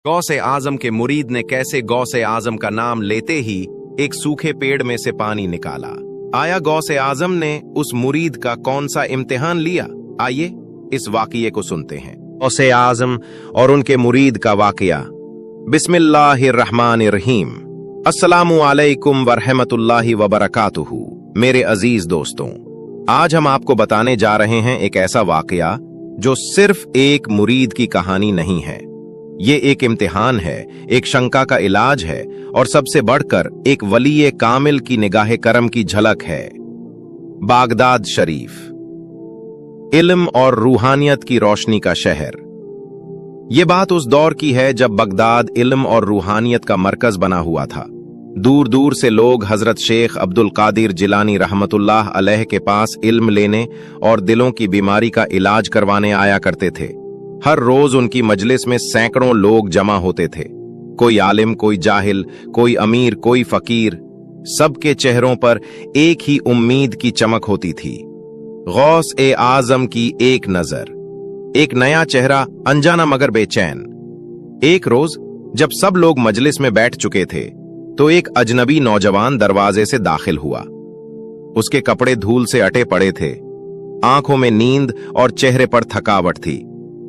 गौसे आजम के मुरीद ने कैसे गौसे आजम का नाम लेते ही एक सूखे पेड़ में से पानी निकाला। आया गौसे आजम ने उस मुरीद का कौन सा इम्तिहान लिया? आइए इस वाकये को सुनते हैं। गौसे आजम और उनके मुरीद का वाकया। बिस्मिल्लाहिर्रहमानिर्रहीम। अस्सलामु अलैकुम वरहमतुल्लाहि वबरकातुहू। मेरे अजीज दोस्तों, आज हम आपको बताने जा रहे हैं एक ऐसा वाकया जो सिर्फ एक मुरीद की कहानी नहीं है। ये एक इम्तिहान है, एक शंका का इलाज है और सबसे बढ़कर एक वलीए कामिल की निगाहे करम की झलक है। बागदाद शरीफ, इल्म और रूहानियत की रोशनी का शहर। ये बात उस दौर की है जब बगदाद इल्म और रूहानियत का मरकज बना हुआ था। दूर दूर से लोग हजरत शेख अब्दुल कादिर जिलानी रहमतुल्लाह अलैह के पास इल्म लेने और दिलों की बीमारी का इलाज करवाने आया करते थे। हर रोज उनकी मजलिस में सैकड़ों लोग जमा होते थे। कोई आलिम, कोई जाहिल, कोई अमीर, कोई फकीर, सबके चेहरों पर एक ही उम्मीद की चमक होती थी। गौस ए आजम की एक नजर, एक नया चेहरा, अनजाना मगर बेचैन। एक रोज जब सब लोग मजलिस में बैठ चुके थे तो एक अजनबी नौजवान दरवाजे से दाखिल हुआ। उसके कपड़े धूल से अटे पड़े थे, आंखों में नींद और चेहरे पर थकावट थी,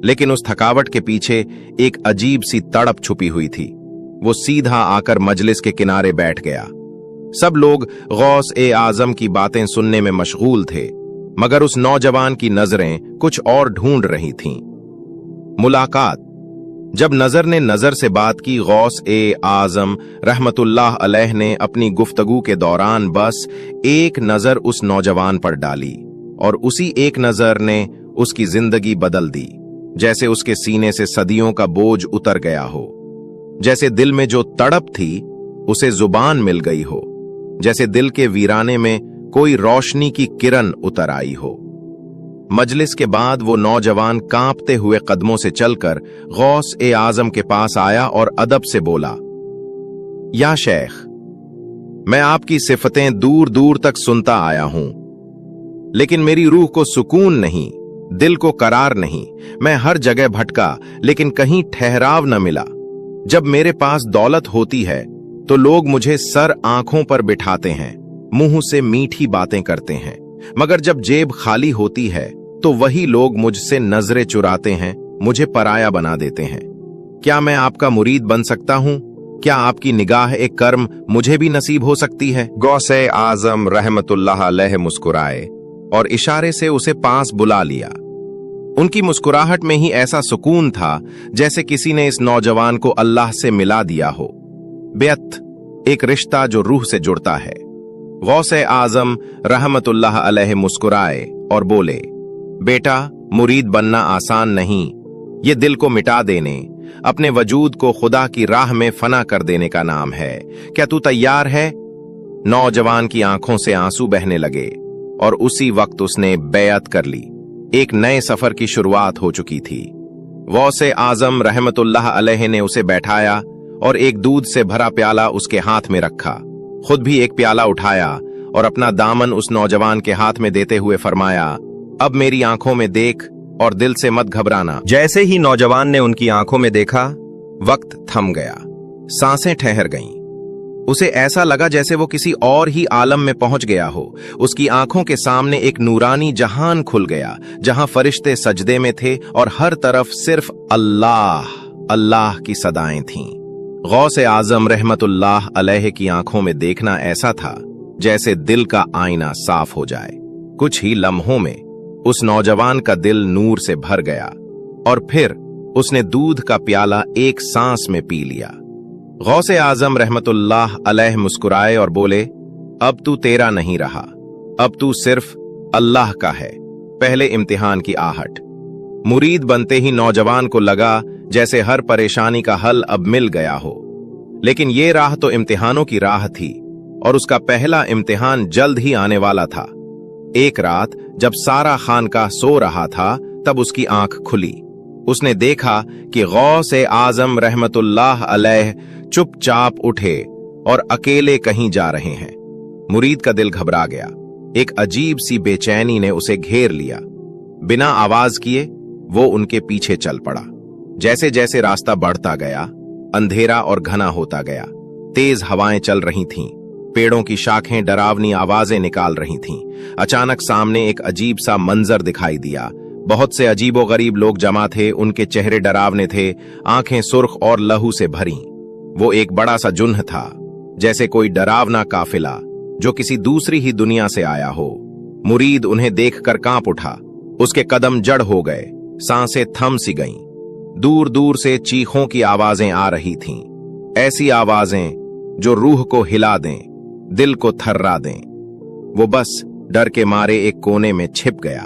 लेकिन उस थकावट के पीछे एक अजीब सी तड़प छुपी हुई थी। वो सीधा आकर मजलिस के किनारे बैठ गया। सब लोग गौस ए आजम की बातें सुनने में मशगूल थे, मगर उस नौजवान की नजरें कुछ और ढूंढ रही थीं। मुलाकात। जब नजर ने नजर से बात की, गौस ए आजम रहमतुल्लाह अलैह ने अपनी गुफ्तगू के दौरान बस एक नजर उस नौजवान पर डाली और उसी एक नजर ने उसकी जिंदगी बदल दी। जैसे उसके सीने से सदियों का बोझ उतर गया हो, जैसे दिल में जो तड़प थी उसे जुबान मिल गई हो, जैसे दिल के वीराने में कोई रोशनी की किरण उतर आई हो। मजलिस के बाद वो नौजवान कांपते हुए कदमों से चलकर गौस ए आजम के पास आया और अदब से बोला, या शेख, मैं आपकी सिफतें दूर दूर तक सुनता आया हूं, लेकिन मेरी रूह को सुकून नहीं, दिल को करार नहीं। मैं हर जगह भटका, लेकिन कहीं ठहराव न मिला। जब मेरे पास दौलत होती है तो लोग मुझे सर आंखों पर बिठाते हैं, मुंह से मीठी बातें करते हैं, मगर जब जेब खाली होती है तो वही लोग मुझसे नजरें चुराते हैं, मुझे पराया बना देते हैं। क्या मैं आपका मुरीद बन सकता हूं? क्या आपकी निगाह एक कर्म मुझे भी नसीब हो सकती है? गौसे आजम रहमतुल्लाह अलैह मुस्कुराए और इशारे से उसे पास बुला लिया। उनकी मुस्कुराहट में ही ऐसा सुकून था जैसे किसी ने इस नौजवान को अल्लाह से मिला दिया हो। बेअत, एक रिश्ता जो रूह से जुड़ता है। गौसे आजम रहमतुल्लाह अलैह मुस्कुराए और बोले, बेटा, मुरीद बनना आसान नहीं। ये दिल को मिटा देने, अपने वजूद को खुदा की राह में फना कर देने का नाम है। क्या तू तैयार है? नौजवान की आंखों से आंसू बहने लगे और उसी वक्त उसने बैअत कर ली। एक नए सफर की शुरुआत हो चुकी थी। गौसे आजम रहमतुल्लाह अलैह ने उसे बैठाया और एक दूध से भरा प्याला उसके हाथ में रखा। खुद भी एक प्याला उठाया और अपना दामन उस नौजवान के हाथ में देते हुए फरमाया, अब मेरी आंखों में देख और दिल से मत घबराना। जैसे ही नौजवान ने उनकी आंखों में देखा, वक्त थम गया, सांसें ठहर गईं। उसे ऐसा लगा जैसे वो किसी और ही आलम में पहुंच गया हो। उसकी आंखों के सामने एक नूरानी जहान खुल गया, जहां फरिश्ते सजदे में थे और हर तरफ सिर्फ अल्लाह अल्लाह की सदाएं थीं। गौसे आजम रहमतुल्लाह अलैह की आंखों में देखना ऐसा था जैसे दिल का आईना साफ हो जाए। कुछ ही लम्हों में उस नौजवान का दिल नूर से भर गया और फिर उसने दूध का प्याला एक सांस में पी लिया। गौसे आजम रहमतुल्लाह अलैह मुस्कुराए और बोले, अब तू तेरा नहीं रहा, अब तू सिर्फ अल्लाह का है। पहले इम्तिहान की आहट। मुरीद बनते ही नौजवान को लगा जैसे हर परेशानी का हल अब मिल गया हो, लेकिन ये राह तो इम्तिहानों की राह थी और उसका पहला इम्तिहान जल्द ही आने वाला था। एक रात जब सारा खानकाह सो रहा था, तब उसकी आंख खुली। उसने देखा कि गौसे आजम रहमतुल्लाह अलैह चुपचाप उठे और अकेले कहीं जा रहे हैं। मुरीद का दिल घबरा गया। एक अजीब सी बेचैनी ने उसे घेर लिया। बिना आवाज किए वो उनके पीछे चल पड़ा। जैसे जैसे रास्ता बढ़ता गया, अंधेरा और घना होता गया। तेज हवाएं चल रही थीं, पेड़ों की शाखें डरावनी आवाजें निकाल रही थीं। अचानक सामने एक अजीब सा मंजर दिखाई दिया। बहुत से अजीबोगरीब लोग जमा थे, उनके चेहरे डरावने थे, आंखें सुर्ख और लहू से भरी। वो एक बड़ा सा जुन्ह था, जैसे कोई डरावना काफिला जो किसी दूसरी ही दुनिया से आया हो। मुरीद उन्हें देखकर कांप उठा, उसके कदम जड़ हो गए, सांसें थम सी गईं। दूर दूर से चीखों की आवाजें आ रही थीं, ऐसी आवाजें जो रूह को हिला दें, दिल को थर्रा दें। वो बस डर के मारे एक कोने में छिप गया।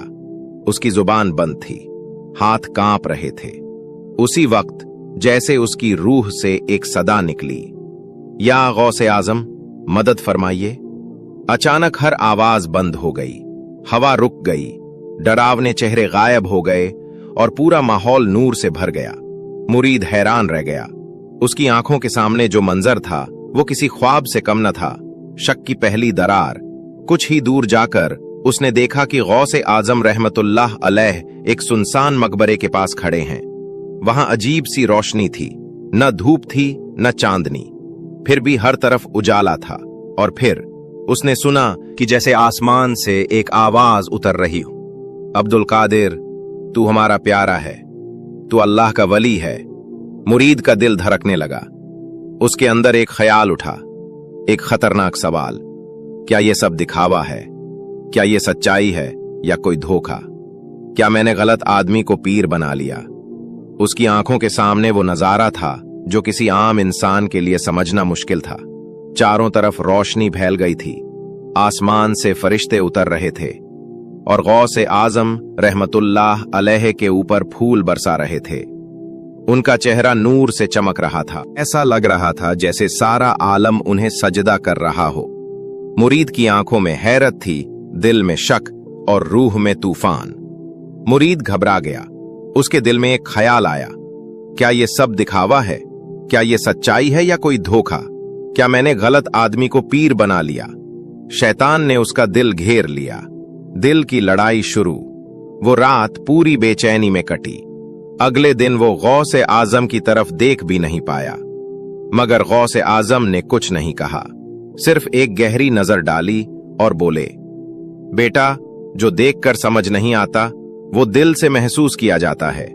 उसकी जुबान बंद थी, हाथ कांप रहे थे। उसी वक्त जैसे उसकी रूह से एक सदा निकली, या गौसे आजम मदद फरमाइए। अचानक हर आवाज बंद हो गई, हवा रुक गई, डरावने चेहरे गायब हो गए और पूरा माहौल नूर से भर गया। मुरीद हैरान रह गया। उसकी आंखों के सामने जो मंजर था वो किसी ख्वाब से कम न था। शक की पहली दरार। कुछ ही दूर जाकर उसने देखा कि गौसे आजम रहमतुल्लाह अलैह एक सुनसान मकबरे के पास खड़े हैं। वहां अजीब सी रोशनी थी, न धूप थी न चांदनी, फिर भी हर तरफ उजाला था। और फिर उसने सुना कि जैसे आसमान से एक आवाज उतर रही हो, अब्दुल कादिर, तू हमारा प्यारा है, तू अल्लाह का वली है। मुरीद का दिल धड़कने लगा। उसके अंदर एक ख्याल उठा, एक खतरनाक सवाल। क्या ये सब दिखावा है? क्या ये सच्चाई है या कोई धोखा? क्या मैंने गलत आदमी को पीर बना लिया? उसकी आंखों के सामने वो नजारा था जो किसी आम इंसान के लिए समझना मुश्किल था। चारों तरफ रोशनी फैल गई थी, आसमान से फरिश्ते उतर रहे थे और गौसे आजम रहमतुल्लाह अलैह के ऊपर फूल बरसा रहे थे। उनका चेहरा नूर से चमक रहा था। ऐसा लग रहा था जैसे सारा आलम उन्हें सजदा कर रहा हो। मुरीद की आंखों में हैरत थी, दिल में शक और रूह में तूफान। मुरीद घबरा गया। उसके दिल में एक ख्याल आया, क्या ये सब दिखावा है? क्या ये सच्चाई है या कोई धोखा? क्या मैंने गलत आदमी को पीर बना लिया? शैतान ने उसका दिल घेर लिया। दिल की लड़ाई शुरू। वो रात पूरी बेचैनी में कटी। अगले दिन वो गौसे आजम की तरफ देख भी नहीं पाया। मगर गौसे आजम ने कुछ नहीं कहा, सिर्फ एक गहरी नजर डाली और बोले, बेटा, जो देखकर समझ नहीं आता वो दिल से महसूस किया जाता है।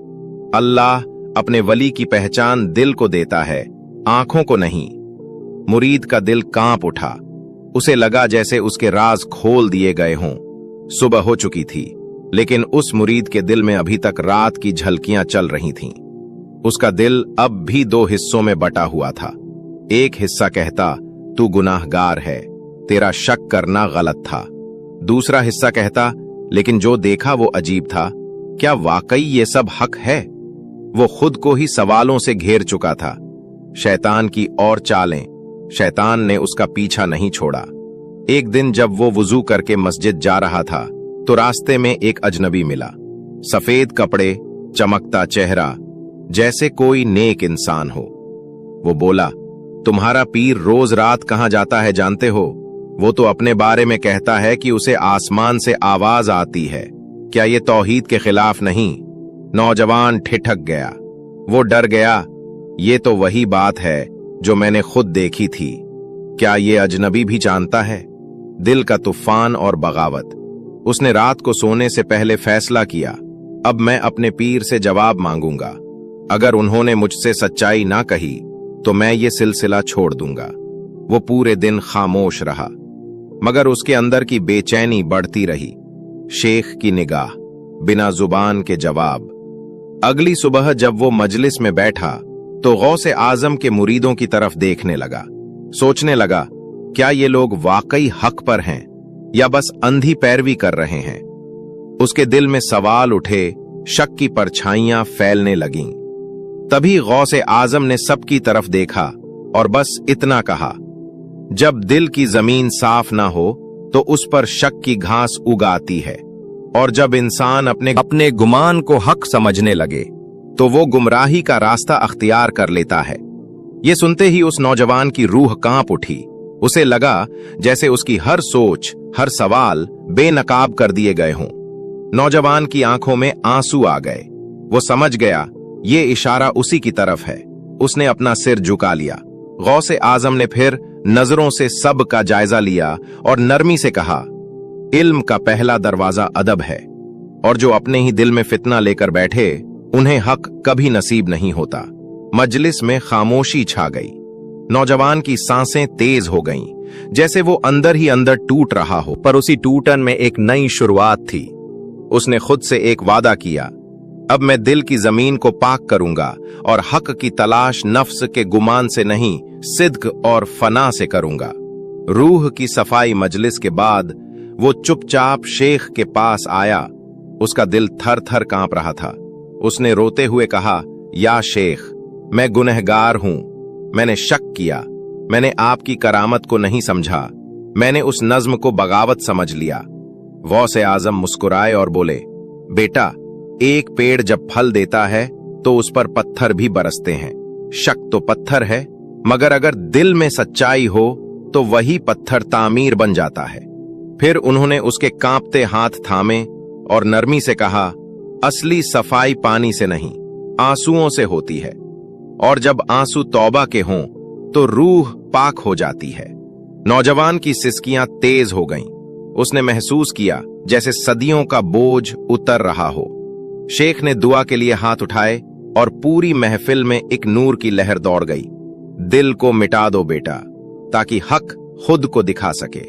अल्लाह अपने वली की पहचान दिल को देता है, आंखों को नहीं। मुरीद का दिल कांप उठा। उसे लगा जैसे उसके राज खोल दिए गए हों। सुबह हो चुकी थी, लेकिन उस मुरीद के दिल में अभी तक रात की झलकियां चल रही थीं। उसका दिल अब भी दो हिस्सों में बटा हुआ था। एक हिस्सा कहता, तू गुनाहगार है, तेरा शक करना गलत था। दूसरा हिस्सा कहता, लेकिन जो देखा वो अजीब था, क्या वाकई ये सब हक है? वो खुद को ही सवालों से घेर चुका था। शैतान की और चालें। शैतान ने उसका पीछा नहीं छोड़ा। एक दिन जब वो वुजू करके मस्जिद जा रहा था तो रास्ते में एक अजनबी मिला। सफेद कपड़े, चमकता चेहरा, जैसे कोई नेक इंसान हो। वो बोला, तुम्हारा पीर रोज रात कहां जाता है जानते हो? वो तो अपने बारे में कहता है कि उसे आसमान से आवाज आती है। क्या ये तौहीद के खिलाफ नहीं? नौजवान ठिठक गया। वो डर गया। ये तो वही बात है जो मैंने खुद देखी थी। क्या ये अजनबी भी जानता है? दिल का तूफान और बगावत। उसने रात को सोने से पहले फैसला किया, अब मैं अपने पीर से जवाब मांगूंगा। अगर उन्होंने मुझसे सच्चाई ना कही तो मैं ये सिलसिला छोड़ दूंगा। वो पूरे दिन खामोश रहा, मगर उसके अंदर की बेचैनी बढ़ती रही। शेख की निगाह, बिना जुबान के जवाब। अगली सुबह जब वो मजलिस में बैठा तो गौसे आजम के मुरीदों की तरफ देखने लगा। सोचने लगा, क्या ये लोग वाकई हक पर हैं या बस अंधी पैरवी कर रहे हैं? उसके दिल में सवाल उठे, शक की परछाइयां फैलने लगीं। तभी गौसे आजम ने सबकी तरफ देखा और बस इतना कहा, जब दिल की जमीन साफ ना हो तो उस पर शक की घास उगाती है, और जब इंसान अपने गुमान को हक समझने लगे तो वो गुमराही का रास्ता अख्तियार कर लेता है। ये सुनते ही उस नौजवान की रूह कांप उठी। उसे लगा जैसे उसकी हर सोच, हर सवाल बेनकाब कर दिए गए हों। नौजवान की आंखों में आंसू आ गए। वो समझ गया ये इशारा उसी की तरफ है, उसने अपना सिर झुका लिया। गौसे आजम ने फिर नजरों से सब का जायजा लिया और नरमी से कहा, इल्म का पहला दरवाजा अदब है, और जो अपने ही दिल में फितना लेकर बैठे उन्हें हक कभी नसीब नहीं होता। मजलिस में खामोशी छा गई। नौजवान की सांसें तेज हो गईं, जैसे वो अंदर ही अंदर टूट रहा हो, पर उसी टूटन में एक नई शुरुआत थी। उसने खुद से एक वादा किया, अब मैं दिल की जमीन को पाक करूंगा और हक की तलाश नफ्स के गुमान से नहीं, सिद्क और फना से करूंगा। रूह की सफाई मजलिस के बाद वो चुपचाप शेख के पास आया। उसका दिल थर थर कांप रहा था। उसने रोते हुए कहा, या शेख, मैं गुनहगार हूं। मैंने शक किया, मैंने आपकी करामत को नहीं समझा, मैंने उस नज्म को बगावत समझ लिया। गौसे आजम मुस्कुराए और बोले, बेटा, एक पेड़ जब फल देता है तो उस पर पत्थर भी बरसते हैं। शक तो पत्थर है, मगर अगर दिल में सच्चाई हो तो वही पत्थर तामीर बन जाता है। फिर उन्होंने उसके कांपते हाथ थामे और नरमी से कहा, असली सफाई पानी से नहीं, आंसुओं से होती है, और जब आंसू तौबा के हों तो रूह पाक हो जाती है। नौजवान की सिसकियां तेज हो गईं। उसने महसूस किया जैसे सदियों का बोझ उतर रहा हो। शेख ने दुआ के लिए हाथ उठाए और पूरी महफिल में एक नूर की लहर दौड़ गई। दिल को मिटा दो बेटा, ताकि हक खुद को दिखा सके।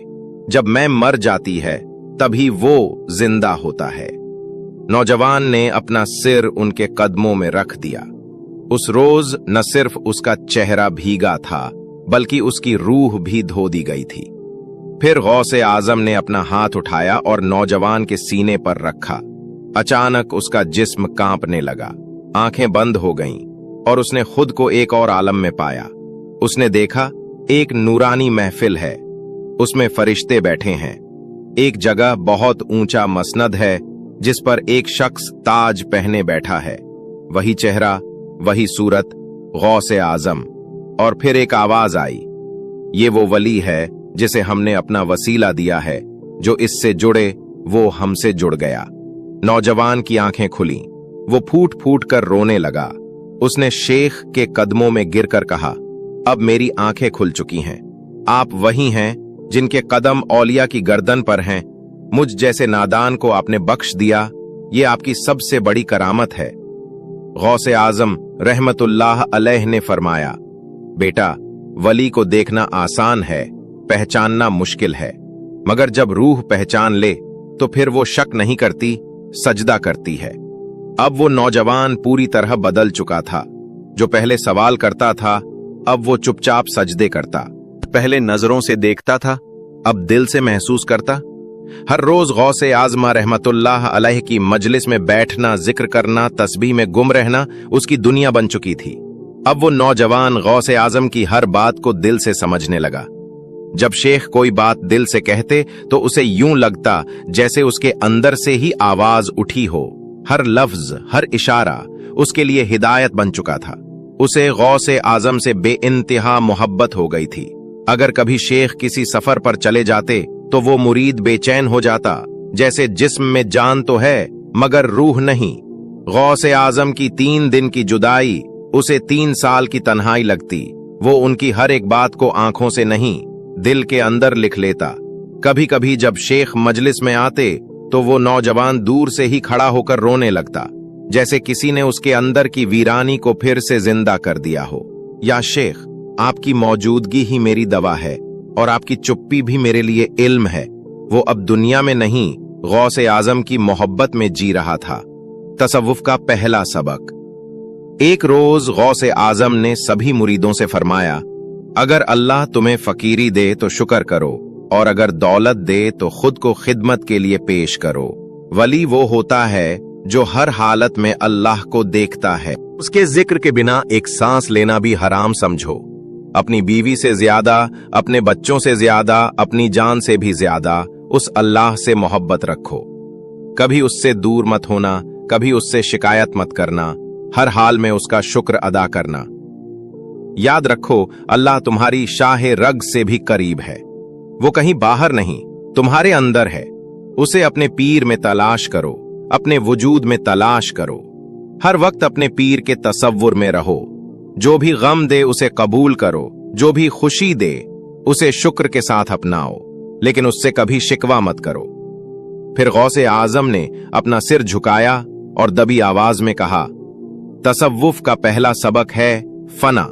जब मैं मर जाती है तभी वो जिंदा होता है। नौजवान ने अपना सिर उनके कदमों में रख दिया। उस रोज न सिर्फ उसका चेहरा भीगा था, बल्कि उसकी रूह भी धो दी गई थी। फिर गौसे आजम ने अपना हाथ उठाया और नौजवान के सीने पर रखा। अचानक उसका जिस्म कांपने लगा, आंखें बंद हो गईं और उसने खुद को एक और आलम में पाया। उसने देखा, एक नूरानी महफिल है, उसमें फरिश्ते बैठे हैं। एक जगह बहुत ऊंचा मसनद है जिस पर एक शख्स ताज पहने बैठा है। वही चेहरा, वही सूरत, गौसे आजम। और फिर एक आवाज आई, ये वो वली है जिसे हमने अपना वसीला दिया है, जो इससे जुड़े वो हमसे जुड़ गया। नौजवान की आंखें खुली, वो फूट फूट कर रोने लगा। उसने शेख के कदमों में गिरकर कहा, अब मेरी आंखें खुल चुकी हैं। आप वही हैं जिनके कदम औलिया की गर्दन पर हैं। मुझ जैसे नादान को आपने बख्श दिया, ये आपकी सबसे बड़ी करामत है। गौसे आजम रहमतुल्लाह अलैह ने फरमाया, बेटा, वली को देखना आसान है, पहचानना मुश्किल है, मगर जब रूह पहचान ले तो फिर वो शक नहीं करती, सजदा करती है। अब वो नौजवान पूरी तरह बदल चुका था। जो पहले सवाल करता था, अब वो चुपचाप सजदे करता। पहले नजरों से देखता था, अब दिल से महसूस करता। हर रोज गौसे आजमा रहमतुल्लाह अलैह की मजलिस में बैठना, जिक्र करना, तस्बीह में गुम रहना उसकी दुनिया बन चुकी थी। अब वो नौजवान गौसे आजम की हर बात को दिल से समझने लगा। जब शेख कोई बात दिल से कहते तो उसे यूं लगता जैसे उसके अंदर से ही आवाज उठी हो। हर लफ्ज, हर इशारा उसके लिए हिदायत बन चुका था। उसे गौसे आजम से बेइंतहा मोहब्बत हो गई थी। अगर कभी शेख किसी सफर पर चले जाते तो वो मुरीद बेचैन हो जाता, जैसे जिस्म में जान तो है मगर रूह नहीं। गौसे आजम की 3 दिन की जुदाई उसे 3 साल की तन्हाई लगती। वो उनकी हर एक बात को आंखों से नहीं, दिल के अंदर लिख लेता। कभी कभी जब शेख मजलिस में आते तो वो नौजवान दूर से ही खड़ा होकर रोने लगता, जैसे किसी ने उसके अंदर की वीरानी को फिर से जिंदा कर दिया हो। या शेख, आपकी मौजूदगी ही मेरी दवा है और आपकी चुप्पी भी मेरे लिए इल्म है। वो अब दुनिया में नहीं, गौसे आजम की मोहब्बत में जी रहा था। तसव्वुफ का पहला सबक। एक रोज गौसे आजम ने सभी मुरीदों से फरमाया, अगर अल्लाह तुम्हें फकीरी दे तो शुक्र करो, और अगर दौलत दे तो खुद को खिदमत के लिए पेश करो। वली वो होता है जो हर हालत में अल्लाह को देखता है। उसके जिक्र के बिना एक सांस लेना भी हराम समझो। अपनी बीवी से ज्यादा, अपने बच्चों से ज्यादा, अपनी जान से भी ज्यादा उस अल्लाह से मोहब्बत रखो। कभी उससे दूर मत होना, कभी उससे शिकायत मत करना, हर हाल में उसका शुक्र अदा करना। याद रखो, अल्लाह तुम्हारी शाह रग से भी करीब है। वो कहीं बाहर नहीं, तुम्हारे अंदर है। उसे अपने पीर में तलाश करो, अपने वजूद में तलाश करो। हर वक्त अपने पीर के तसव्वुर में रहो। जो भी गम दे उसे कबूल करो, जो भी खुशी दे उसे शुक्र के साथ अपनाओ, लेकिन उससे कभी शिकवा मत करो। फिर गौसे आजम ने अपना सिर झुकाया और दबी आवाज में कहा, तसव्वुफ का पहला सबक है फना।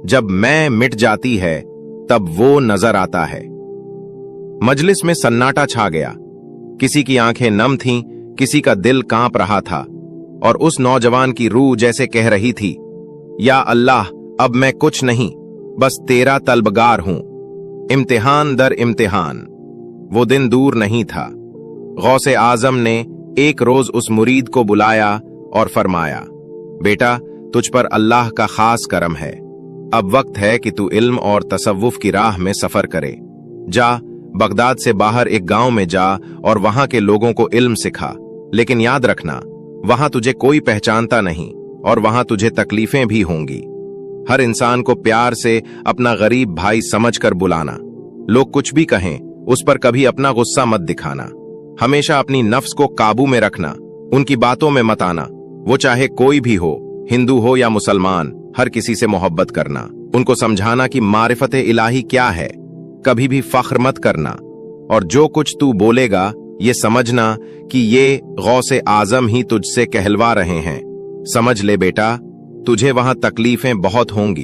जब मैं मिट जाती है तब वो नजर आता है। मजलिस में सन्नाटा छा गया। किसी की आंखें नम थीं, किसी का दिल कांप रहा था, और उस नौजवान की रूह जैसे कह रही थी, या अल्लाह, अब मैं कुछ नहीं, बस तेरा तलबगार हूं। इम्तिहान दर इम्तिहान। वो दिन दूर नहीं था। गौसे आजम ने एक रोज उस मुरीद को बुलाया और फरमाया, बेटा, तुझ पर अल्लाह का खास करम है। अब वक्त है कि तू इल्म और तसव्वुफ की राह में सफर करे। जा, बगदाद से बाहर एक गांव में जा और वहां के लोगों को इल्म सिखा, लेकिन याद रखना, वहां तुझे कोई पहचानता नहीं और वहां तुझे तकलीफें भी होंगी। हर इंसान को प्यार से अपना गरीब भाई समझकर बुलाना। लोग कुछ भी कहें, उस पर कभी अपना गुस्सा मत दिखाना। हमेशा अपनी नफ्स को काबू में रखना, उनकी बातों में मत आना। वो चाहे कोई भी हो, हिंदू हो या मुसलमान, हर किसी से मोहब्बत करना। उनको समझाना कि मारिफत इलाही क्या है। कभी भी फख्र मत करना, और जो कुछ तू बोलेगा ये समझना कि ये गौसे आजम ही तुझसे कहलवा रहे हैं। समझ ले बेटा, तुझे वहां तकलीफें बहुत होंगी।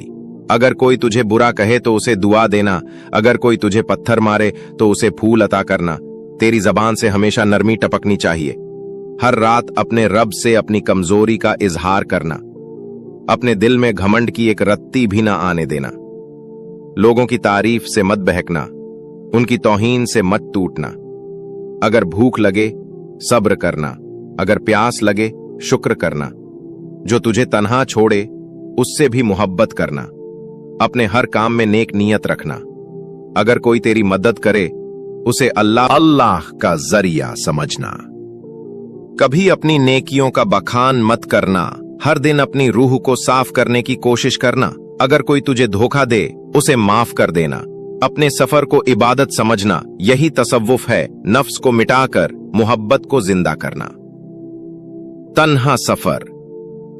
अगर कोई तुझे बुरा कहे तो उसे दुआ देना, अगर कोई तुझे पत्थर मारे तो उसे फूल अता करना। तेरी जबान से हमेशा नरमी टपकनी चाहिए। हर रात अपने रब से अपनी कमजोरी का इजहार करना। अपने दिल में घमंड की एक रत्ती भी ना आने देना। लोगों की तारीफ से मत बहकना, उनकी तौहीन से मत टूटना। अगर भूख लगे सब्र करना, अगर प्यास लगे शुक्र करना। जो तुझे तन्हा छोड़े उससे भी मोहब्बत करना। अपने हर काम में नेक नियत रखना। अगर कोई तेरी मदद करे उसे अल्लाह का जरिया समझना। कभी अपनी नेकियों का बखान मत करना। हर दिन अपनी रूह को साफ करने की कोशिश करना। अगर कोई तुझे धोखा दे उसे माफ कर देना। अपने सफर को इबादत समझना, यही तसव्वुफ है, नफ्स को मिटाकर मोहब्बत को जिंदा करना। तन्हा सफर।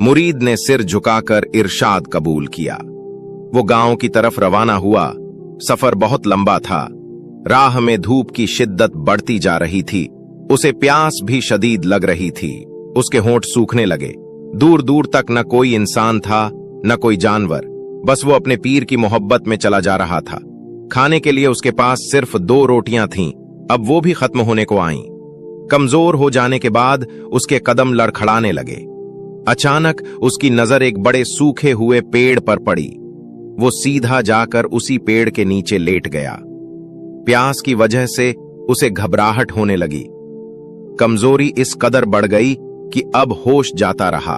मुरीद ने सिर झुकाकर इरशाद कबूल किया। वो गांव की तरफ रवाना हुआ। सफर बहुत लंबा था। राह में धूप की शिद्दत बढ़ती जा रही थी। उसे प्यास भी शदीद लग रही थी। उसके होंठ सूखने लगे। दूर दूर तक न कोई इंसान था न कोई जानवर, बस वो अपने पीर की मोहब्बत में चला जा रहा था। खाने के लिए उसके पास सिर्फ 2 रोटियां थीं, अब वो भी खत्म होने को आईं। कमजोर हो जाने के बाद उसके कदम लड़खड़ाने लगे। अचानक उसकी नजर एक बड़े सूखे हुए पेड़ पर पड़ी। वो सीधा जाकर उसी पेड़ के नीचे लेट गया। प्यास की वजह से उसे घबराहट होने लगी। कमजोरी इस कदर बढ़ गई कि अब होश जाता रहा।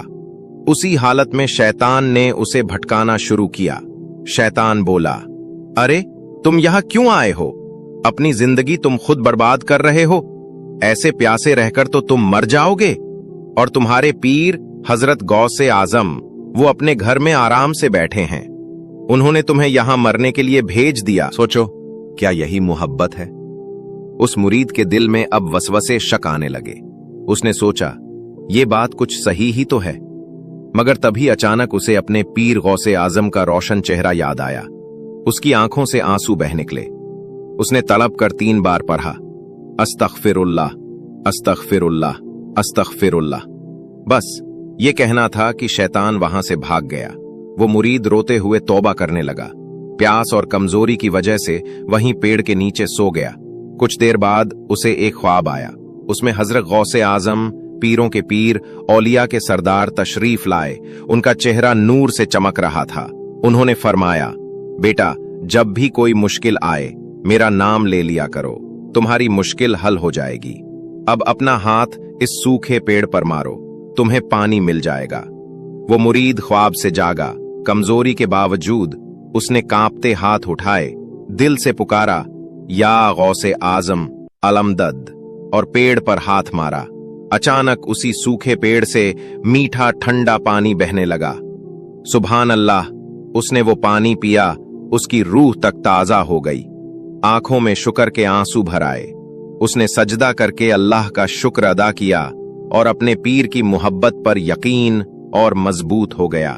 उसी हालत में शैतान ने उसे भटकाना शुरू किया। शैतान बोला, अरे तुम यहां क्यों आए हो? अपनी जिंदगी तुम खुद बर्बाद कर रहे हो। ऐसे प्यासे रहकर तो तुम मर जाओगे। और तुम्हारे पीर हजरत गौसे आजम, वो अपने घर में आराम से बैठे हैं। उन्होंने तुम्हें यहां मरने के लिए भेज दिया। सोचो, क्या यही मोहब्बत है? उस मुरीद के दिल में अब वसवसे शक आने लगे। उसने सोचा, ये बात कुछ सही ही तो है। मगर तभी अचानक उसे अपने पीर गौसे आजम का रोशन चेहरा याद आया। उसकी आंखों से आंसू बह निकले। उसने तड़प कर 3 बार पढ़ा, अस्तगफिरुल्लाह, अस्तगफिरुल्लाह, अस्तगफिरुल्लाह। बस ये कहना था कि शैतान वहां से भाग गया। वो मुरीद रोते हुए तौबा करने लगा। प्यास और कमजोरी की वजह से वहीं पेड़ के नीचे सो गया। कुछ देर बाद उसे एक ख्वाब आया। उसमें हजरत गौसे आजम, पीरों के पीर, औलिया के सरदार तशरीफ लाए। उनका चेहरा नूर से चमक रहा था। उन्होंने फरमाया, बेटा, जब भी कोई मुश्किल आए मेरा नाम ले लिया करो, तुम्हारी मुश्किल हल हो जाएगी। अब अपना हाथ इस सूखे पेड़ पर मारो, तुम्हें पानी मिल जाएगा। वो मुरीद ख्वाब से जागा। कमजोरी के बावजूद उसने कांपते हाथ उठाए, दिल से पुकारा, या गौसे आजम अलमदद, और पेड़ पर हाथ मारा। अचानक उसी सूखे पेड़ से मीठा ठंडा पानी बहने लगा। सुभान अल्लाह, उसने वो पानी पिया, उसकी रूह तक ताजा हो गई। आंखों में शुक्र के आंसू भर आए। उसने सजदा करके अल्लाह का शुक्र अदा किया और अपने पीर की मोहब्बत पर यकीन और मजबूत हो गया।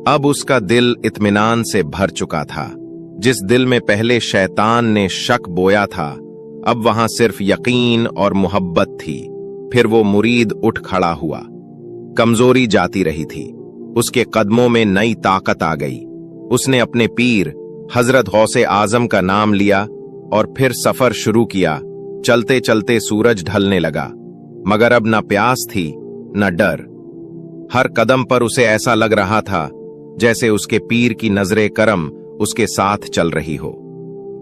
अब उसका दिल इत्मीनान से भर चुका था। जिस दिल में पहले शैतान ने शक बोया था, अब वहां सिर्फ यकीन और मोहब्बत थी। फिर वो मुरीद उठ खड़ा हुआ। कमजोरी जाती रही थी, उसके कदमों में नई ताकत आ गई। उसने अपने पीर हजरत गौसे आजम का नाम लिया और फिर सफर शुरू किया। चलते चलते सूरज ढलने लगा, मगर अब न प्यास थी न डर। हर कदम पर उसे ऐसा लग रहा था जैसे उसके पीर की नजरे करम उसके साथ चल रही हो।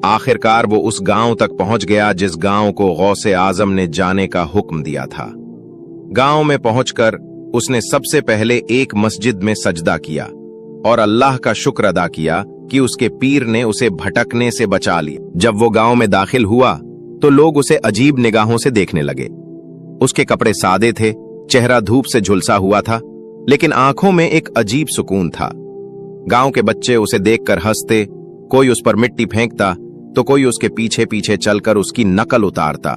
आखिरकार वो उस गांव तक पहुंच गया जिस गांव को गौसे आजम ने जाने का हुक्म दिया था। गांव में पहुंचकर उसने सबसे पहले एक मस्जिद में सजदा किया और अल्लाह का शुक्र अदा किया कि उसके पीर ने उसे भटकने से बचा लिया। जब वो गांव में दाखिल हुआ तो लोग उसे अजीब निगाहों से देखने लगे। उसके कपड़े सादे थे, चेहरा धूप से झुलसा हुआ था, लेकिन आंखों में एक अजीब सुकून था। गांव के बच्चे उसे देखकर हंसते, कोई उस पर मिट्टी फेंकता तो कोई उसके पीछे पीछे चलकर उसकी नकल उतारता,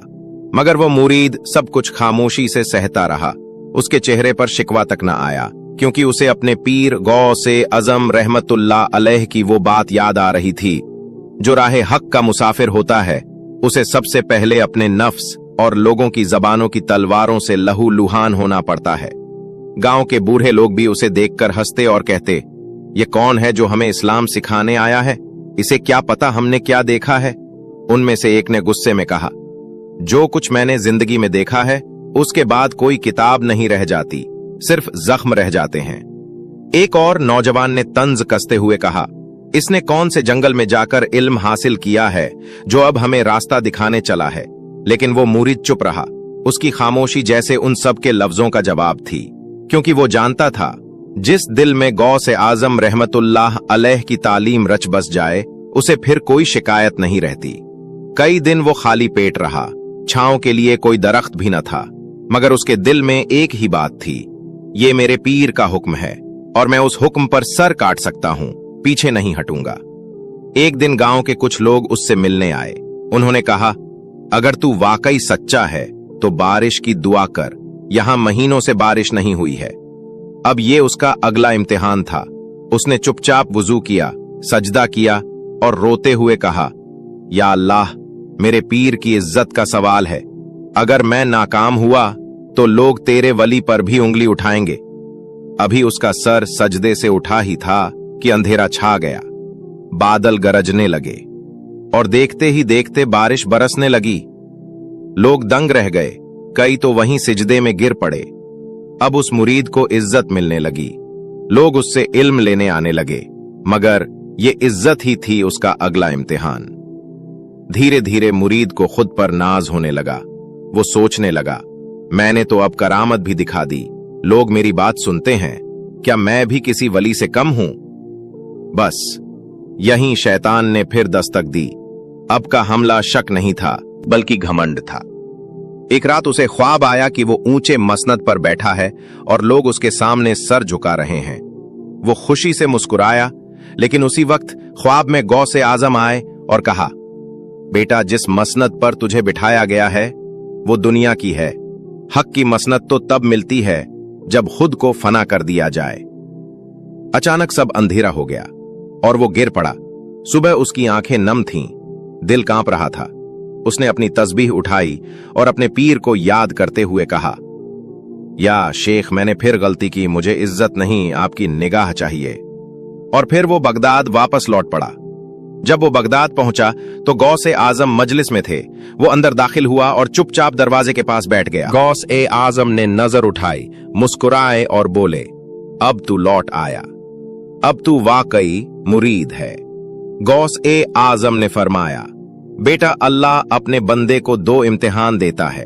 मगर वो मुरीद सब कुछ खामोशी से सहता रहा। उसके चेहरे पर शिकवा तक न आया, क्योंकि उसे अपने पीर गौसे आजम रहमतुल्लाह अलैह की वो बात याद आ रही थी। जो राहे हक का मुसाफिर होता है, उसे सबसे पहले अपने नफ्स और लोगों की जबानों की तलवारों से लहू लुहान होना पड़ता है। गांव के बूढ़े लोग भी उसे देखकर हंसते और कहते, ये कौन है जो हमें इस्लाम सिखाने आया है? इसे क्या पता हमने क्या देखा है? उनमें से एक ने गुस्से में कहा, जो कुछ मैंने जिंदगी में देखा है उसके बाद कोई किताब नहीं रह जाती, सिर्फ जख्म रह जाते हैं। एक और नौजवान ने तंज कसते हुए कहा, इसने कौन से जंगल में जाकर इल्म हासिल किया है जो अब हमें रास्ता दिखाने चला है? लेकिन वो मुरीद चुप रहा। उसकी खामोशी जैसे उन सब के लफ्जों का जवाब थी, क्योंकि वो जानता था जिस दिल में गौसे आजम रहमतुल्लाह अलैह की तालीम रच बस जाए, उसे फिर कोई शिकायत नहीं रहती। कई दिन वो खाली पेट रहा। छांव के लिए कोई दरख्त भी न था, मगर उसके दिल में एक ही बात थी, ये मेरे पीर का हुक्म है और मैं उस हुक्म पर सर काट सकता हूं, पीछे नहीं हटूंगा। एक दिन गांव के कुछ लोग उससे मिलने आए। उन्होंने कहा, अगर तू वाकई सच्चा है तो बारिश की दुआ कर, यहां महीनों से बारिश नहीं हुई है। अब ये उसका अगला इम्तिहान था। उसने चुपचाप वुजू किया, सजदा किया और रोते हुए कहा, या अल्लाह, मेरे पीर की इज्जत का सवाल है। अगर मैं नाकाम हुआ तो लोग तेरे वली पर भी उंगली उठाएंगे। अभी उसका सर सजदे से उठा ही था कि अंधेरा छा गया। बादल गरजने लगे और देखते ही देखते बारिश बरसने लगी। लोग दंग रह गए, कई तो वहीं सिजदे में गिर पड़े। अब उस मुरीद को इज्जत मिलने लगी। लोग उससे इल्म लेने आने लगे, मगर ये इज्जत ही थी उसका अगला इम्तिहान। धीरे धीरे मुरीद को खुद पर नाज होने लगा। वो सोचने लगा, मैंने तो अब करामत भी दिखा दी, लोग मेरी बात सुनते हैं, क्या मैं भी किसी वली से कम हूं? बस यहीं शैतान ने फिर दस्तक दी। अब का हमला शक नहीं था, बल्कि घमंड था। एक रात उसे ख्वाब आया कि वो ऊंचे मसनद पर बैठा है और लोग उसके सामने सर झुका रहे हैं। वो खुशी से मुस्कुराया, लेकिन उसी वक्त ख्वाब में गौसे आजम आए और कहा, बेटा, जिस मसनद पर तुझे बिठाया गया है वो दुनिया की है। हक की मसनद तो तब मिलती है जब खुद को फना कर दिया जाए। अचानक सब अंधेरा हो गया और वो गिर पड़ा। सुबह उसकी आंखें नम थीं, दिल कांप रहा था। उसने अपनी तस्बीह उठाई और अपने पीर को याद करते हुए कहा, या शेख, मैंने फिर गलती की, मुझे इज्जत नहीं, आपकी निगाह चाहिए। और फिर वो बगदाद वापस लौट पड़ा। जब वो बगदाद पहुंचा तो गौसे आजम मजलिस में थे। वो अंदर दाखिल हुआ और चुपचाप दरवाजे के पास बैठ गया। गौसे आजम ने नजर उठाई, मुस्कुराए और बोले, अब तू लौट आया, अब तू वाकई मुरीद है। गौसे आजम ने फरमाया, बेटा, अल्लाह अपने बंदे को दो इम्तिहान देता है।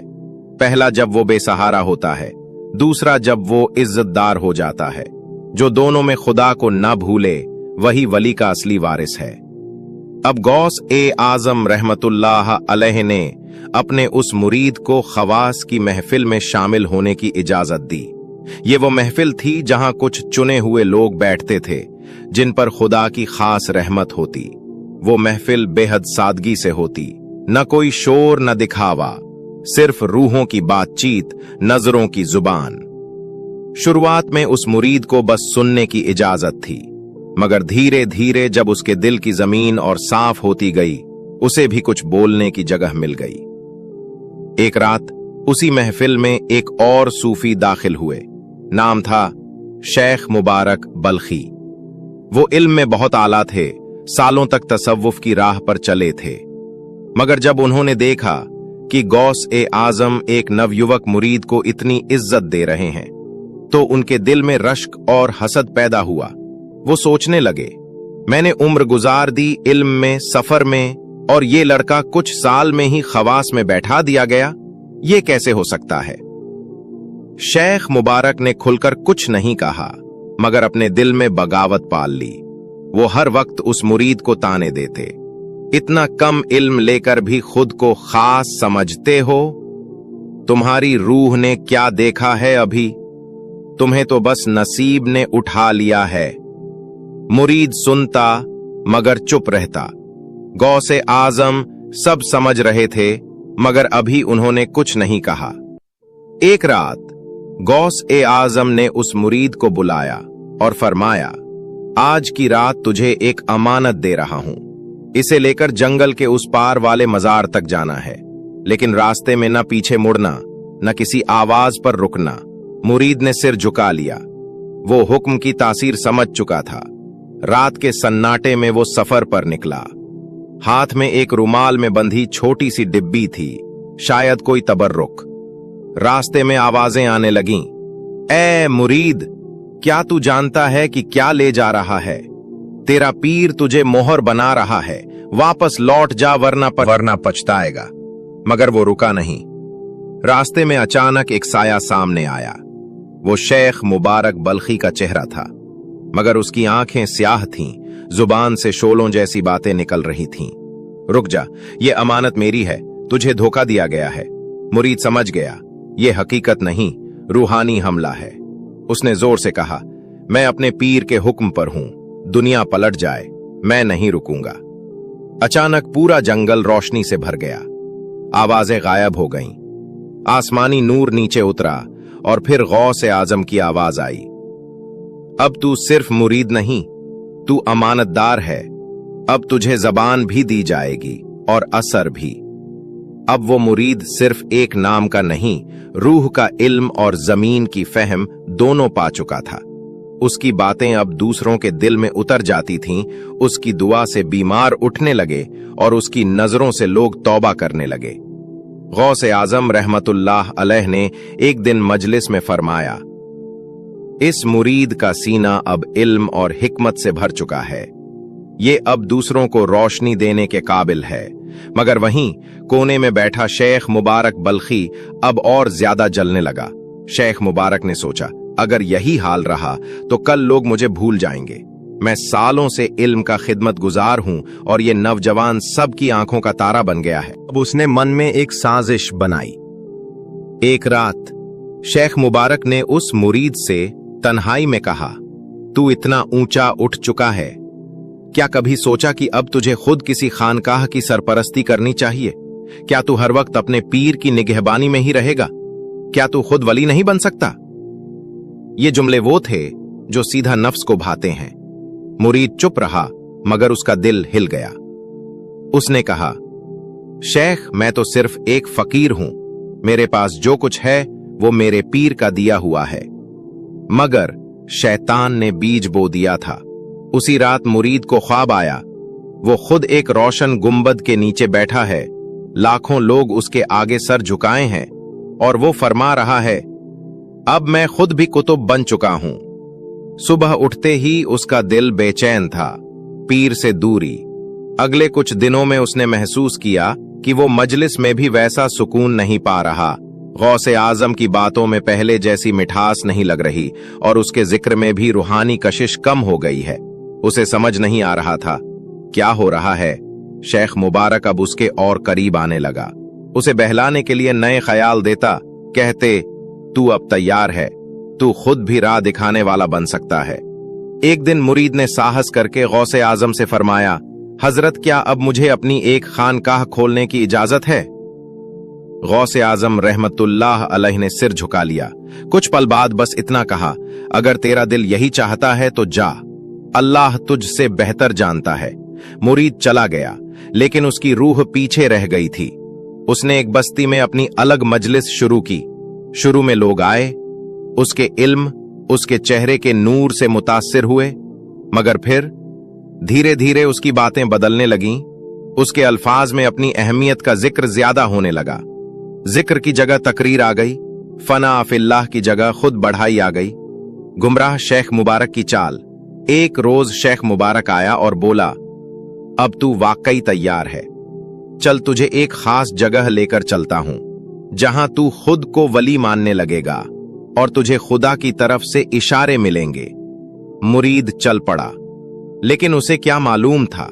पहला जब वो बेसहारा होता है, दूसरा जब वो इज्जतदार हो जाता है। जो दोनों में खुदा को न भूले वही वली का असली वारिस है। अब गौस-ए आजम रहमतुल्लाह अलैह ने अपने उस मुरीद को खवास की महफिल में शामिल होने की इजाजत दी। ये वो महफिल थी जहां कुछ चुने हुए लोग बैठते थे जिन पर खुदा की खास रहमत होती। वो महफिल बेहद सादगी से होती, न कोई शोर न दिखावा, सिर्फ रूहों की बातचीत, नजरों की जुबान। शुरुआत में उस मुरीद को बस सुनने की इजाजत थी, मगर धीरे धीरे जब उसके दिल की जमीन और साफ होती गई, उसे भी कुछ बोलने की जगह मिल गई। एक रात उसी महफिल में एक और सूफी दाखिल हुए। नाम था शेख मुबारक बल्खी। वो इल्म में बहुत आला थे, सालों तक तसव्वुफ की राह पर चले थे। मगर जब उन्होंने देखा कि गौस ए आजम एक नवयुवक मुरीद को इतनी इज्जत दे रहे हैं, तो उनके दिल में रश्क और हसद पैदा हुआ। वो सोचने लगे, मैंने उम्र गुजार दी इल्म में, सफर में, और ये लड़का कुछ साल में ही खवास में बैठा दिया गया। ये कैसे हो सकता है? शेख मुबारक ने खुलकर कुछ नहीं कहा, मगर अपने दिल में बगावत पाल ली। वो हर वक्त उस मुरीद को ताने देते, इतना कम इल्म लेकर भी खुद को खास समझते हो? तुम्हारी रूह ने क्या देखा है अभी? तुम्हें तो बस नसीब ने उठा लिया है। मुरीद सुनता मगर चुप रहता। गौसे आजम सब समझ रहे थे, मगर अभी उन्होंने कुछ नहीं कहा। एक रात गौस ए आजम ने उस मुरीद को बुलाया और फरमाया, आज की रात तुझे एक अमानत दे रहा हूं। इसे लेकर जंगल के उस पार वाले मजार तक जाना है, लेकिन रास्ते में न पीछे मुड़ना, न किसी आवाज पर रुकना। मुरीद ने सिर झुका लिया। वो हुक्म की तासीर समझ चुका था। रात के सन्नाटे में वो सफर पर निकला। हाथ में एक रुमाल में बंधी छोटी सी डिब्बी थी, शायद कोई तबर्रुक। रास्ते में आवाजें आने लगीं, ए मुरीद, क्या तू जानता है कि क्या ले जा रहा है? तेरा पीर तुझे मोहर बना रहा है, वापस लौट जा वरना पछताएगा। मगर वो रुका नहीं। रास्ते में अचानक एक साया सामने आया। वो शेख मुबारक बल्खी का चेहरा था, मगर उसकी आंखें स्याह थीं, जुबान से शोलों जैसी बातें निकल रही थीं। रुक जा, ये अमानत मेरी है, तुझे धोखा दिया गया है। मुरीद समझ गया, ये हकीकत नहीं, रूहानी हमला है। उसने जोर से कहा, मैं अपने पीर के हुक्म पर हूं, दुनिया पलट जाए, मैं नहीं रुकूंगा। अचानक पूरा जंगल रोशनी से भर गया। आवाजें गायब हो गईं। आसमानी नूर नीचे उतरा और फिर गौस आजम की आवाज आई, अब तू सिर्फ मुरीद नहीं, तू अमानतदार है। अब तुझे जबान भी दी जाएगी और असर भी। अब वो मुरीद सिर्फ एक नाम का नहीं, रूह का इल्म और जमीन की फहम दोनों पा चुका था। उसकी बातें अब दूसरों के दिल में उतर जाती थीं। उसकी दुआ से बीमार उठने लगे और उसकी नजरों से लोग तौबा करने लगे। गौस आजम रहमतुल्लाह अलैह ने एक दिन मजलिस में फरमाया, इस मुरीद का सीना अब इल्म और हिकमत से भर चुका है। ये अब दूसरों को रोशनी देने के काबिल है। मगर वहीं कोने में बैठा शेख मुबारक बल्खी अब और ज्यादा जलने लगा। शेख मुबारक ने सोचा, अगर यही हाल रहा तो कल लोग मुझे भूल जाएंगे। मैं सालों से इल्म का खिदमत गुजार हूं और ये नौजवान सबकी आंखों का तारा बन गया है। अब उसने मन में एक साजिश बनाई। एक रात शेख मुबारक ने उस मुरीद से तन्हाई में कहा, तू इतना ऊंचा उठ चुका है, क्या कभी सोचा कि अब तुझे खुद किसी खानकाह की सरपरस्ती करनी चाहिए? क्या तू हर वक्त अपने पीर की निगहबानी में ही रहेगा? क्या तू खुद वली नहीं बन सकता? ये जुमले वो थे जो सीधा नफ्स को भाते हैं। मुरीद चुप रहा, मगर उसका दिल हिल गया। उसने कहा, शेख, मैं तो सिर्फ एक फकीर हूं। मेरे पास जो कुछ है वो मेरे पीर का दिया हुआ है। मगर शैतान ने बीज बो दिया था। उसी रात मुरीद को ख्वाब आया, वो खुद एक रोशन गुंबद के नीचे बैठा है, लाखों लोग उसके आगे सर झुकाए हैं और वो फरमा रहा है, अब मैं खुद भी कुतुब बन चुका हूं। सुबह उठते ही उसका दिल बेचैन था, पीर से दूरी। अगले कुछ दिनों में उसने महसूस किया कि वो मजलिस में भी वैसा सुकून नहीं पा रहा। गौसे आजम की बातों में पहले जैसी मिठास नहीं लग रही और उसके जिक्र में भी रूहानी कशिश कम हो गई है। उसे समझ नहीं आ रहा था क्या हो रहा है। शेख मुबारक अब उसके और करीब आने लगा। उसे बहलाने के लिए नए ख्याल देता, कहते, तू अब तैयार है, तू खुद भी राह दिखाने वाला बन सकता है। एक दिन मुरीद ने साहस करके गौसे आजम से फरमाया, हजरत, क्या अब मुझे अपनी एक खानकाह खोलने की इजाजत है? गौसे आजम रहमतुल्लाह अलैह ने सिर झुका लिया। कुछ पल बाद बस इतना कहा, अगर तेरा दिल यही चाहता है तो जा, अल्लाह तुझसे बेहतर जानता है। मुरीद चला गया, लेकिन उसकी रूह पीछे रह गई थी। उसने एक बस्ती में अपनी अलग मजलिस शुरू की। शुरू में लोग आए, उसके इल्म, उसके चेहरे के नूर से मुतासिर हुए, मगर फिर धीरे धीरे उसकी बातें बदलने लगीं। उसके अल्फाज में अपनी अहमियत का जिक्र ज्यादा होने लगा। जिक्र की जगह तकरीर आ गई, फना फिल्लाह की जगह खुद बढ़ाई आ गई। गुमराह शेख मुबारक की चाल। एक रोज शेख मुबारक आया और बोला, अब तू वाकई तैयार है, चल तुझे एक खास जगह लेकर चलता हूं, जहां तू खुद को वली मानने लगेगा और तुझे खुदा की तरफ से इशारे मिलेंगे। मुरीद चल पड़ा, लेकिन उसे क्या मालूम था,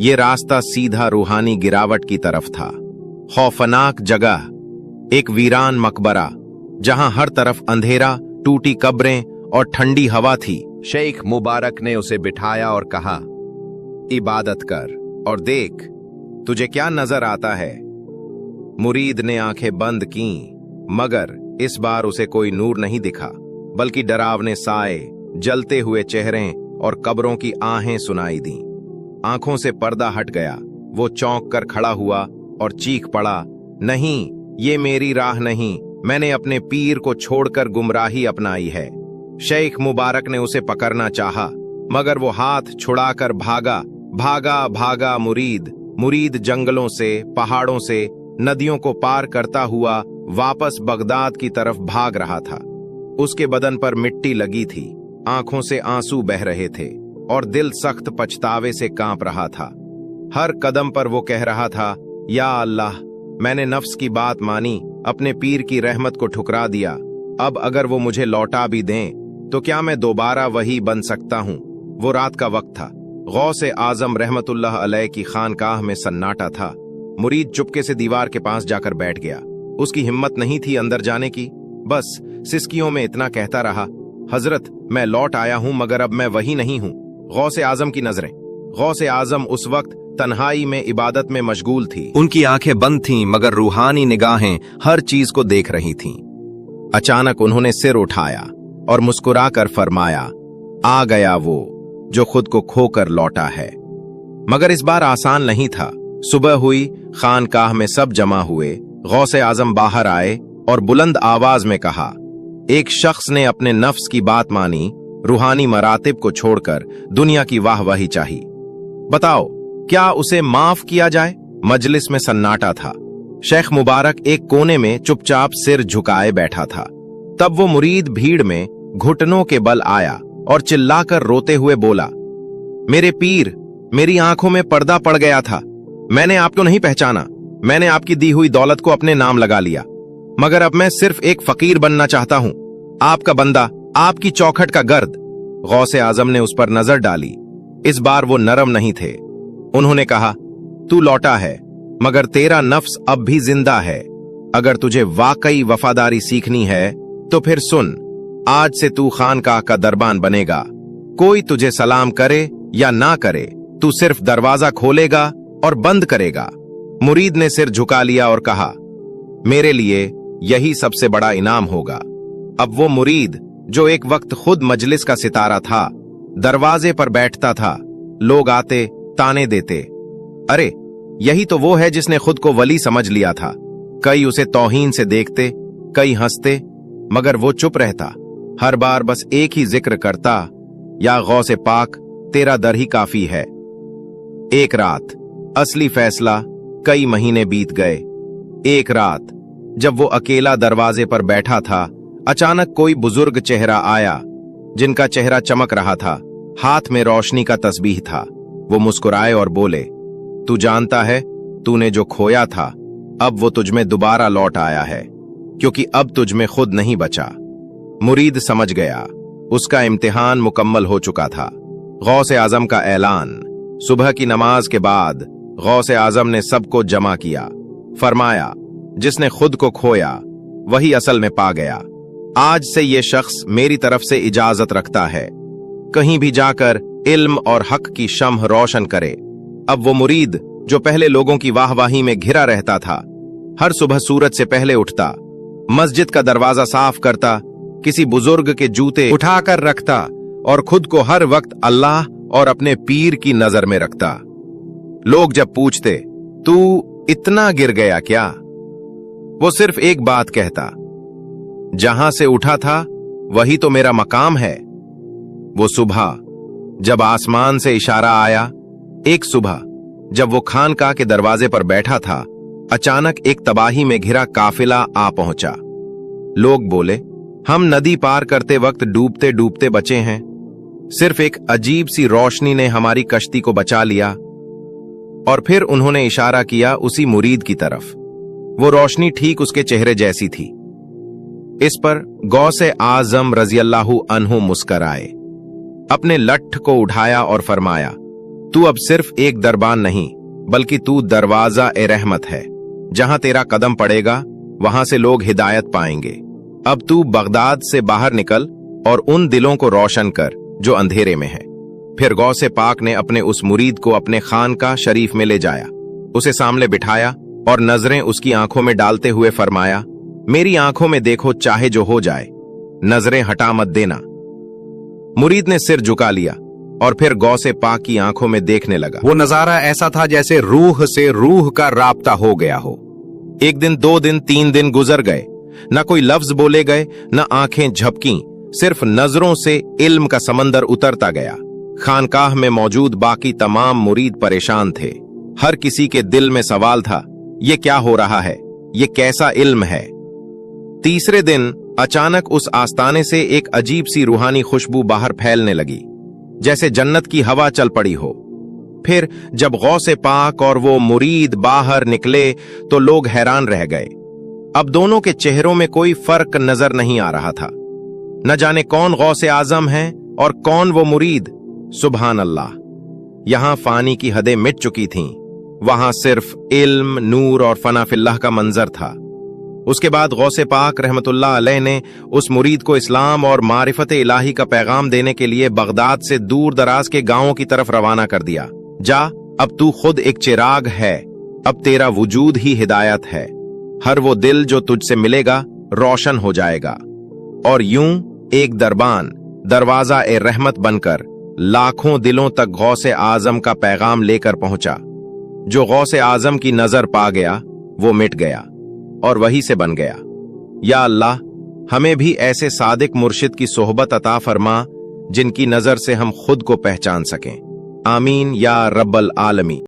ये रास्ता सीधा रूहानी गिरावट की तरफ था। खौफनाक जगह, एक वीरान मकबरा, जहां हर तरफ अंधेरा, टूटी कब्रें और ठंडी हवा थी। शेख मुबारक ने उसे बिठाया और कहा, इबादत कर और देख तुझे क्या नजर आता है। मुरीद ने आंखें बंद कीं, मगर इस बार उसे कोई नूर नहीं दिखा, बल्कि डरावने साए, जलते हुए चेहरे और कब्रों की आहें सुनाई दी। आंखों से पर्दा हट गया। वो चौंक कर खड़ा हुआ और चीख पड़ा, नहीं, ये मेरी राह नहीं, मैंने अपने पीर को छोड़कर गुमराही अपनाई है। शेख मुबारक ने उसे पकड़ना चाहा, मगर वो हाथ छुड़ाकर भागा भागा भागा। मुरीद जंगलों से, पहाड़ों से, नदियों को पार करता हुआ वापस बगदाद की तरफ भाग रहा था। उसके बदन पर मिट्टी लगी थी, आंखों से आंसू बह रहे थे और दिल सख्त पछतावे से कांप रहा था। हर कदम पर वो कह रहा था, या अल्लाह, मैंने नफ्स की बात मानी, अपने पीर की रहमत को ठुकरा दिया। अब अगर वो मुझे लौटा भी दें तो क्या मैं दोबारा वही बन सकता हूं। वो रात का वक्त था। गौसे आजम रहमतुल्लाह अलैह की खानकाह में सन्नाटा था। मुरीद चुपके से दीवार के पास जाकर बैठ गया। उसकी हिम्मत नहीं थी अंदर जाने की, बस सिसकियों में इतना कहता रहा, हजरत, मैं लौट आया हूं, मगर अब मैं वही नहीं हूं। गौसे आजम की नजरें। गौसे आजम उस वक्त तन्हाई में इबादत में मशगूल थी। उनकी आंखें बंद थीं, मगर रूहानी निगाहें हर चीज को देख रही थीं। अचानक उन्होंने सिर उठाया और मुस्कुराकर फरमाया, आ गया वो जो खुद को खोकर लौटा है। मगर इस बार आसान नहीं था। सुबह हुई, खानकाह में सब जमा हुए। गौसे आजम बाहर आए और बुलंद आवाज में कहा, एक शख्स ने अपने नफ्स की बात मानी, रूहानी मरातिब को छोड़कर दुनिया की वाहवाही चाही। बताओ, क्या उसे माफ किया जाए? मजलिस में सन्नाटा था। शेख मुबारक एक कोने में चुपचाप सिर झुकाए बैठा था। तब वो मुरीद भीड़ में घुटनों के बल आया और चिल्लाकर रोते हुए बोला, मेरे पीर, मेरी आंखों में पर्दा पड़ गया था, मैंने आपको नहीं पहचाना। मैंने आपकी दी हुई दौलत को अपने नाम लगा लिया, मगर अब मैं सिर्फ एक फकीर बनना चाहता हूं, आपका बंदा, आपकी चौखट का गर्द। गौसे आजम ने उस पर नजर डाली। इस बार वो नरम नहीं थे। उन्होंने कहा, तू लौटा है, मगर तेरा नफ्स अब भी जिंदा है। अगर तुझे वाकई वफादारी सीखनी है तो फिर सुन, आज से तू खानकाह का दरबान बनेगा। कोई तुझे सलाम करे या ना करे, तू सिर्फ दरवाजा खोलेगा और बंद करेगा। मुरीद ने सिर झुका लिया और कहा, मेरे लिए यही सबसे बड़ा इनाम होगा। अब वो मुरीद जो एक वक्त खुद मजलिस का सितारा था, दरवाजे पर बैठता था। लोग आते, ताने देते, अरे यही तो वो है जिसने खुद को वली समझ लिया था। कई उसे तौहीन से देखते, कई हंसते, मगर वो चुप रहता। हर बार बस एक ही जिक्र करता, या गौसे पाक, तेरा दर ही काफी है। एक रात, असली फैसला, कई महीने बीत गए। एक रात जब वो अकेला दरवाजे पर बैठा था, अचानक कोई बुजुर्ग चेहरा आया, जिनका चेहरा चमक रहा था, हाथ में रोशनी का तस्बीह था। वो मुस्कुराए और बोले, तू जानता है, तूने जो खोया था, अब वो तुझमें दोबारा लौट आया है, क्योंकि अब तुझमें खुद नहीं बचा। मुरीद समझ गया, उसका इम्तिहान मुकम्मल हो चुका था। गौसे आजम का ऐलान। सुबह की नमाज के बाद गौसे आजम ने सबको जमा किया। फरमाया, जिसने खुद को खोया वही असल में पा गया। आज से ये शख्स मेरी तरफ से इजाजत रखता है, कहीं भी जाकर इल्म और हक की शम्ह रोशन करे। अब वो मुरीद जो पहले लोगों की वाहवाही में घिरा रहता था, हर सुबह सूरज से पहले उठता, मस्जिद का दरवाजा साफ करता, किसी बुजुर्ग के जूते उठाकर रखता और खुद को हर वक्त अल्लाह और अपने पीर की नजर में रखता। लोग जब पूछते, तू इतना गिर गया क्या, वो सिर्फ एक बात कहता, जहां से उठा था वही तो मेरा मकाम है। वो सुबह जब आसमान से इशारा आया, एक सुबह जब वो खानकाह के दरवाजे पर बैठा था, अचानक एक तबाही में घिरा काफिला आ पहुंचा। लोग बोले, हम नदी पार करते वक्त डूबते डूबते बचे हैं, सिर्फ एक अजीब सी रोशनी ने हमारी कश्ती को बचा लिया। और फिर उन्होंने इशारा किया उसी मुरीद की तरफ। वो रोशनी ठीक उसके चेहरे जैसी थी। इस पर गौसे आजम रज़ियल्लाहु अन्हु मुस्कराए, अपने लठ को उठाया और फरमाया, तू अब सिर्फ एक दरबान नहीं, बल्कि तू दरवाजा ए रहमत है। जहां तेरा कदम पड़ेगा वहां से लोग हिदायत पाएंगे। अब तू बगदाद से बाहर निकल और उन दिलों को रोशन कर जो अंधेरे में है। फिर गौसे पाक ने अपने उस मुरीद को अपने खानकाह शरीफ में ले जाया, उसे सामने बिठाया और नजरें उसकी आंखों में डालते हुए फरमाया, मेरी आंखों में देखो, चाहे जो हो जाए, नजरें हटा मत देना। मुरीद ने सिर झुका लिया और फिर गौसे पाक की आंखों में देखने लगा। वो नजारा ऐसा था जैसे रूह से रूह का राब्ता हो गया हो। एक दिन, 2 दिन, 3 दिन गुजर गए, न कोई लफ्ज बोले गए, न आंखें झपकी, सिर्फ नजरों से इल्म का समंदर उतरता गया। खानकाह में मौजूद बाकी तमाम मुरीद परेशान थे। हर किसी के दिल में सवाल था, ये क्या हो रहा है, ये कैसा इल्म है। तीसरे दिन अचानक उस आस्ताने से एक अजीब सी रूहानी खुशबू बाहर फैलने लगी, जैसे जन्नत की हवा चल पड़ी हो। फिर जब गौसे पाक और वो मुरीद बाहर निकले तो लोग हैरान रह गए। अब दोनों के चेहरों में कोई फर्क नजर नहीं आ रहा था। न जाने कौन गौसे आजम है और कौन वो मुरीद। सुभान अल्लाह, यहां फानी की हदें मिट चुकी थीं, वहां सिर्फ इल्म, नूर और फना फिल्लाह का मंजर था। उसके बाद गौसे पाक रहमतुल्लाह अलैह ने उस मुरीद को इस्लाम और मारिफत इलाही का पैगाम देने के लिए बगदाद से दूर दराज के गांवों की तरफ रवाना कर दिया। जा, अब तू खुद एक चिराग है, अब तेरा वजूद ही हिदायत है। हर वो दिल जो तुझसे मिलेगा रोशन हो जाएगा। और यूं एक दरबान दरवाजा ए रहमत बनकर लाखों दिलों तक गौसे आजम का पैगाम लेकर पहुंचा। जो गौसे आजम की नजर पा गया वो मिट गया और वही से बन गया। या अल्लाह, हमें भी ऐसे सादिक मुर्शिद की सोहबत अता फरमा जिनकी नजर से हम खुद को पहचान सकें। आमीन या रब्बल आलमीन।